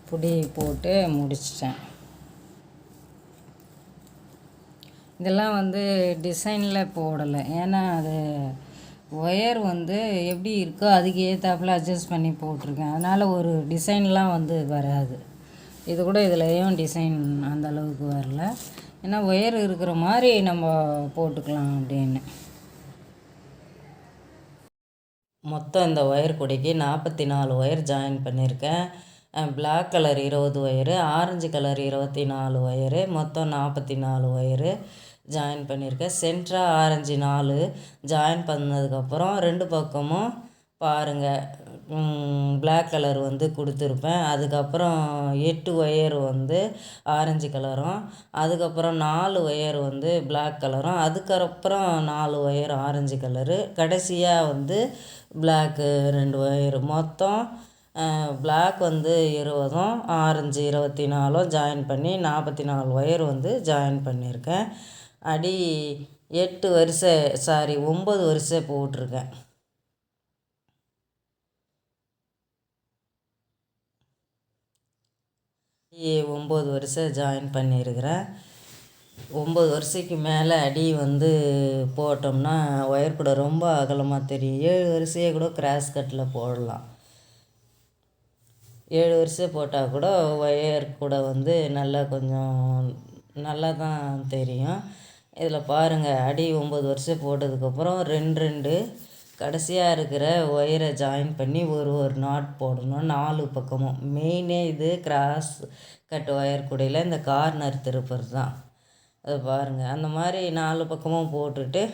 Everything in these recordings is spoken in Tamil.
புடி போட்டு முடிச்சிட்டேன். இதெல்லாம் டிசைனில் போடலை, ஏன்னா அது ஒயர் எப்படி இருக்கோ அதுக்கு ஏற்றாப்புல அட்ஜஸ்ட் பண்ணி போட்டிருக்கேன். அதனால் ஒரு டிசைன்லாம் வராது. இது கூட இதுலேயும் டிசைன் அந்த அளவுக்கு வரல, ஏன்னா ஒயர் இருக்கிற மாதிரி நம்ம போட்டுக்கலாம் அப்படின்னு. மொத்தம் இந்த ஒயர் கூடைக்கு 44 ஒயர் ஜாயின் பண்ணியிருக்கேன். Black colour 20 wire, orange colour 24 wire, மொத்தம் 44 ஒயரு ஜாயின் பண்ணியிருக்கேன். சென்ட்ராக ஆரஞ்சு 4 ஜாயின் பண்ணதுக்கப்புறம் 2 பக்கமும் பாருங்கள் பிளாக் கலர் கொடுத்துருப்பேன். அதுக்கப்புறம் 8 ஒயர் ஆரஞ்சு கலரும், அதுக்கப்புறம் 4 ஒயர் பிளாக் கலரும், அதுக்கப்புறம் 4 ஒயர் ஆரஞ்சு கலரு, கடைசியாக பிளாக்கு 2 ஒயர். மொத்தம் பிளாக் 20, ஆரஞ்சு 24 ஜாயின் பண்ணி 44 ஒயர் ஜாயின் பண்ணியிருக்கேன். அடி 9 வரிசை போட்டிருக்கேன். அடி 9 வரிசை ஜாயின் பண்ணியிருக்கிறேன். 9 வரிசைக்கு மேலே அடி போட்டோம்னா ஒயர் கூட ரொம்ப அகலமாக தெரியும். 7 வரிசையை கூட கிராஸ் கட்டில் போடலாம். 7 வரிசை போட்டால் கூட ஒயர் கூட நல்லா கொஞ்சம் நல்லா தான் தெரியும். இதில் பாருங்கள், அடி 9 வரிசை போட்டதுக்கப்புறம் 2 கடைசியாக இருக்கிற ஒயரை ஜாயின் பண்ணி ஒரு நாட் போடணும் 4 பக்கமும். மெயினே இது கிராஸ் கட் ஒயர் கூடையில் இந்த கார்னர் திருப்புறது தான். அது பாருங்கள், அந்த மாதிரி 4 பக்கமும் போட்டுட்டு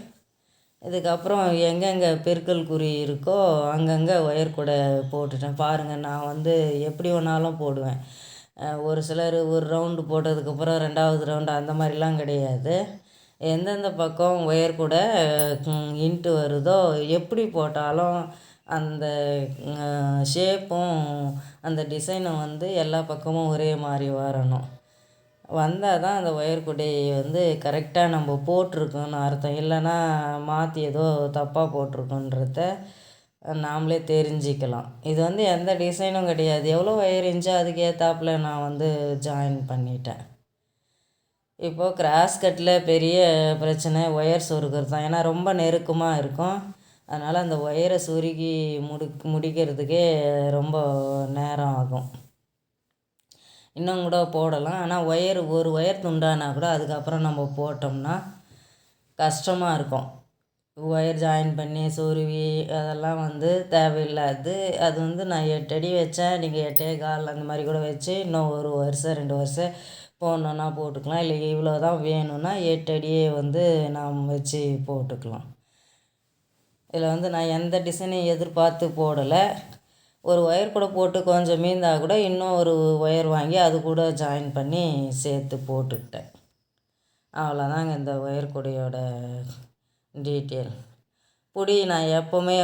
இதுக்கப்புறம் எங்கெங்கே பெருக்கல் குறி இருக்கோ அங்கங்கே ஒயர் கூட போட்டுட்டேன். பாருங்கள், நான் எப்படி வேணாலும் போடுவேன். ஒரு சிலர் ஒரு ரவுண்டு போட்டதுக்கப்புறம் 2வது ரவுண்டு அந்த மாதிரிலாம் கிடையாது. எந்தெந்த பக்கம் ஒயர் கூட இன்ட்டு வருதோ எப்படி போட்டாலும் அந்த ஷேப்பும் அந்த டிசைனும் எல்லா பக்கமும் ஒரே மாதிரி வரணும். வந்தால் தான் அந்த ஒயர் கூடையை கரெக்டாக நம்ம போட்டிருக்கோன்னு அர்த்தம். இல்லைன்னா மாற்றி ஏதோ தப்பாக போட்டிருக்கோன்றத நாமளே தெரிஞ்சிக்கலாம். இது எந்த டிசைனும் கிடையாது. எவ்வளோ ஒயர் இருந்துச்சோ அதுக்கு ஏற்றாப்புல நான் ஜாயின் பண்ணிட்டேன். இப்போது கிராஸ் கட்டில் பெரிய பிரச்சனை ஒயர் சொருகிறது தான். ஏன்னா ரொம்ப நெருக்கமாக இருக்கும். அதனால் அந்த ஒயரை சொருகி முடிக்கிறதுக்கே ரொம்ப நேரம் ஆகும். இன்னும் கூட போடலாம், ஆனால் ஒரு ஒயர் துண்டானா கூட அதுக்கப்புறம் நம்ம போட்டோம்னா கஷ்டமாக இருக்கும். ஒயர் ஜாயின் பண்ணி சொருவி அதெல்லாம் தேவையில்லாது. அது நான் 8 அடி வச்சேன், நீங்கள் 8.25 அந்த மாதிரி கூட வச்சு இன்னும் ஒரு வருஷம் 2 வருஷம் போடணுன்னா போட்டுக்கலாம். இல்லை இவ்வளோ தான் வேணும்னா 8 அடியே நாம் வச்சு போட்டுக்கலாம். இதில் நான் எந்த டிசைனையும் எதிர்பார்த்து போடலை. ஒரு ஒயர் கூட போட்டு கொஞ்சம் மீந்தால் கூட இன்னும் ஒரு ஒயர் வாங்கி அது கூட ஜாயின் பண்ணி சேர்த்து போட்டுக்கிட்டேன். அவ்வளோதாங்க இந்த ஒயர் கூடையோட டீட்டெயில். புடி நான் எப்போவுமே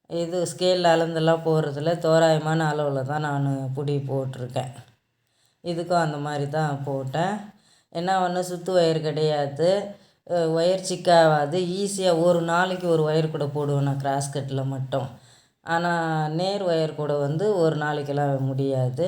இது ஸ்கேலில் அளந்தெல்லாம் போடுறதில்ல, தோராயமான அளவில் தான் நான் புடி போட்டிருக்கேன். இதுக்கும் அந்த மாதிரி தான் போட்டேன். என்ன ஒன்று சுற்று ஒயர் கிடையாது, ஒயர் சிக்காகாது, ஈஸியாக ஒரு நாளைக்கு ஒரு ஒயர் கூட போடுவேன் நான் கிராஸ் கட்டில் மட்டும். ஆனால் நேர் ஒயர் கூட ஒரு நாளைக்கெல்லாம் முடியாது.